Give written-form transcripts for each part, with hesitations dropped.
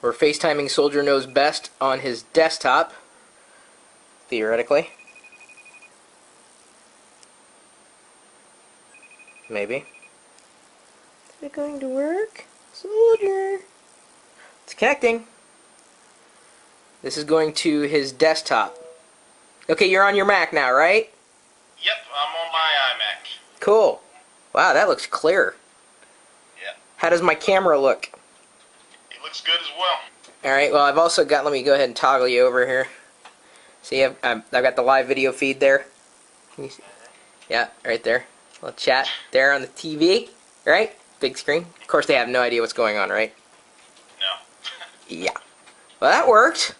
We're FaceTiming Soldier Knows Best on his desktop, theoretically. Maybe. Is it going to work? Soldier! It's connecting. This is going to his desktop. Okay, you're on your Mac now, right? Yep, I'm on my iMac. Cool. Wow, that looks clear. Yeah. How does my camera look? It looks good as well. Alright, well, I've also got, let me go ahead and toggle you over here. See, I've got the live video feed there. Can you see? Yeah, right there. Little chat there on the TV, right? Big screen. Of course, they have no idea what's going on, right? No. Yeah. Well, that worked.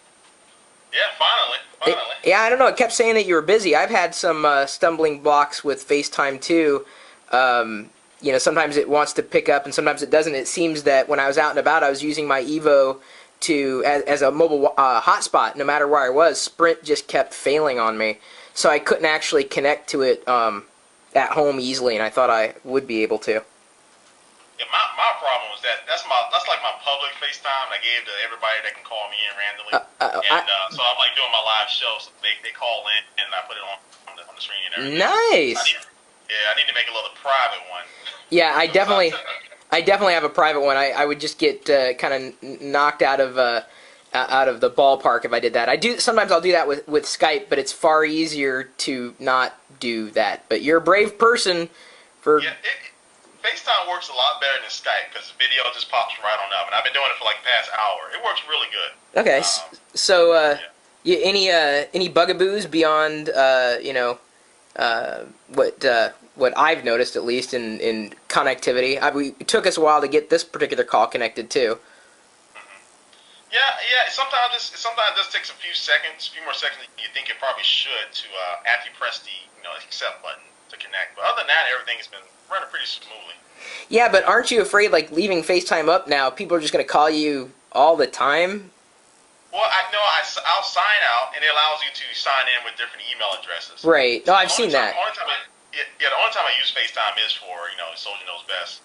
Yeah, finally. Yeah, I don't know. It kept saying that you were busy. I've had some stumbling blocks with FaceTime, too. You know, sometimes it wants to pick up and sometimes it doesn't. It seems that when I was out and about, I was using my Evo as a mobile hotspot. No matter where I was, Sprint just kept failing on me. So I couldn't actually connect to it at home easily, and I thought I would be able to. Yeah, my problem was that's like my public FaceTime I gave to everybody that can call me in randomly. So I'm like doing my live show, so they call in and I put it on the screen and everything. Nice. I need to make a little private one. Yeah, I definitely have a private one. I would just get kind of knocked out of the ballpark if I did that. Sometimes I'll do that with Skype, but it's far easier to not do that. But you're a brave person for. Yeah, FaceTime works a lot better than Skype because the video just pops right on up, and I've been doing it for like the past hour. It works really good. Okay, so any bugaboos beyond you know what I've noticed at least in connectivity? It took us a while to get this particular call connected too. Yeah. Sometimes it just takes a few more seconds than you think it probably should to after you press the accept button to connect. But other than that, everything's been running pretty smoothly. Yeah, but aren't you afraid, like, leaving FaceTime up now, people are just going to call you all the time? Well, I'll sign out, and it allows you to sign in with different email addresses. Right. No, I've seen that. The only time I use FaceTime is for, Soldier Knows Best.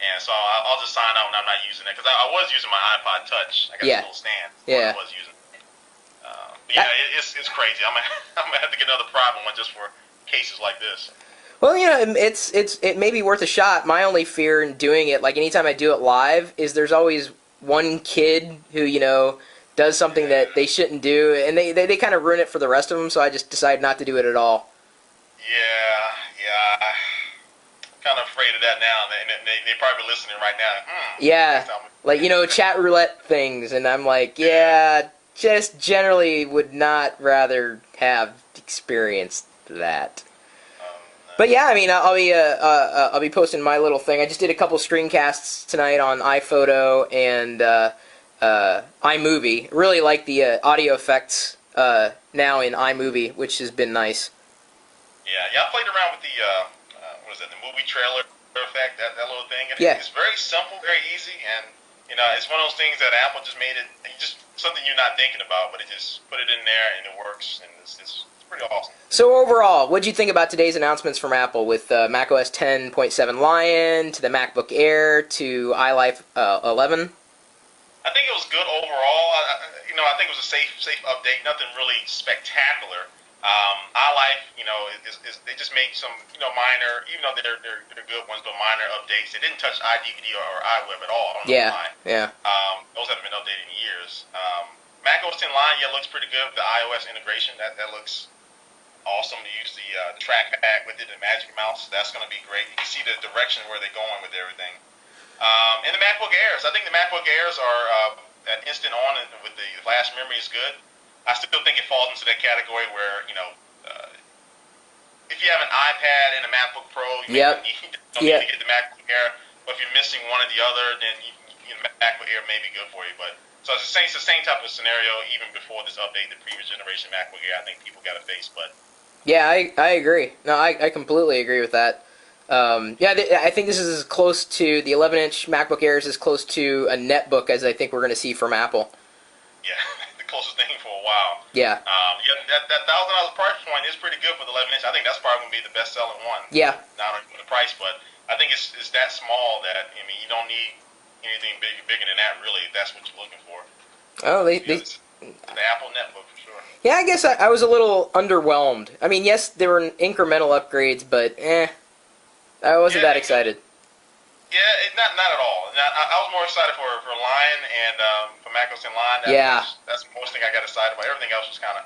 And so I'll just sign out when I'm not using it, because I was using my iPod Touch. I got a little stand. Yeah. I was using. It's crazy. I'm gonna have to get another private one just for cases like this. Well, it may be worth a shot. My only fear in doing it, like anytime I do it live, is there's always one kid who, does something that they shouldn't do, and they kind of ruin it for the rest of them, so I just decided not to do it at all. Yeah. I'm kind of afraid of that now. They're probably listening right now. Yeah, like, chat roulette things, and I'm like, just generally would not rather have experienced that. But yeah, I mean, I'll be posting my little thing. I just did a couple screencasts tonight on iPhoto and iMovie. Really like the audio effects now in iMovie, which has been nice. Yeah. I played around with the movie trailer effect, that little thing. And It's very simple, very easy, and it's one of those things that Apple just made it just something you're not thinking about, but it just put it in there and it works, and it's pretty awesome. So overall, what did you think about today's announcements from Apple with macOS 10.7 Lion to the MacBook Air to iLife 11? I think it was good overall. I think it was a safe update. Nothing really spectacular. iLife, they just made some minor, even though they're good ones, but minor updates. They didn't touch iDVD or iWeb at all. I don't know why. Yeah. Those haven't been updated in years. macOS 10 Lion, looks pretty good. The iOS integration, that looks awesome to use the trackpad with it, the Magic Mouse. That's going to be great. You can see the direction where they're going with everything. And the MacBook Airs. I think the MacBook Airs are that instant on with the flash memory is good. I still think it falls into that category where, if you have an iPad and a MacBook Pro, you don't need to get the MacBook Air. But if you're missing one or the other, then the MacBook Air may be good for you. But so it's the same type of scenario even before this update, the previous generation MacBook Air. I think people got to face, but. Yeah, I agree. No, I completely agree with that. I think this is as close to the 11-inch MacBook Air is as close to a netbook as I think we're going to see from Apple. Yeah, the closest thing for a while. Yeah. That $1,000 price point is pretty good for the 11-inch. I think that's probably going to be the best-selling one. Yeah. Not only for the price, but I think it's that small that you don't need anything bigger than that, really, that's what you're looking for. Oh, The Apple Netbook for sure. yeah, I guess I was a little underwhelmed. I mean, yes, there were incremental upgrades, but I wasn't that excited. Yeah, not at all. I was more excited for Lion and for macOS Line. Yeah. That's the most thing I got excited about. Everything else was kind of.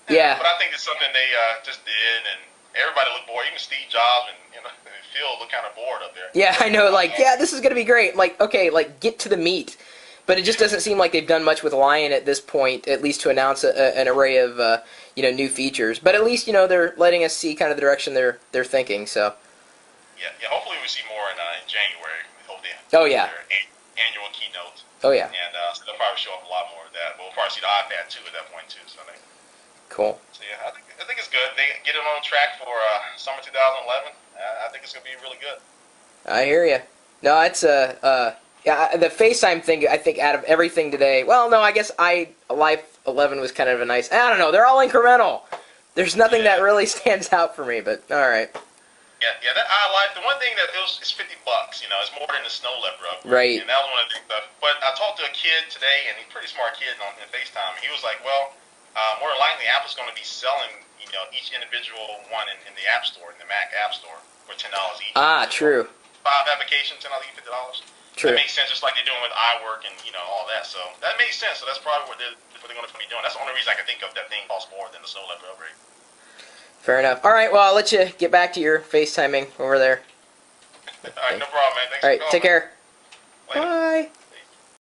Yeah. But I think it's something they just did, and everybody looked bored. Even Steve Jobs and Phil looked kind of bored up there. Yeah, I know. Like, yeah, this is gonna be great. Like, okay, like get to the meat. But it just doesn't seem like they've done much with Lion at this point, at least to announce an array of new features. But at least they're letting us see kind of the direction they're thinking. So. Yeah. Hopefully we see more in January. We hope they Oh yeah. Their annual keynote. Oh yeah. And so they'll probably show up a lot more of that. But we'll probably see the iPad too at that point too. So Cool. So yeah, I think it's good. They get it on track for summer 2011. I think it's gonna be really good. I hear you. No, it's yeah, the FaceTime thing, I think out of everything today, well, no, I guess Life 11 was kind of a nice, I don't know, they're all incremental. There's nothing that really stands out for me, but all right. Yeah, that I like. The one thing that it's $50, it's more than the snow leopard upgrade. Right. And that was one of the things. But I talked to a kid today, and he's a pretty smart kid in FaceTime. He was like, well, more than likely Apple's going to be selling, each individual one in the App Store, in the Mac App Store, for $10 each. Ah, true. 5 applications, $10 each, $50. True. That makes sense, just like they're doing with iWork and all that. So that makes sense. So that's probably what they're going to be doing. That's the only reason I can think of that thing costs more than the snow leopard upgrade. Fair enough. All right, well, I'll let you get back to your FaceTiming over there. All right, no problem, man. Thanks All right, for calling. take care. Later. Bye.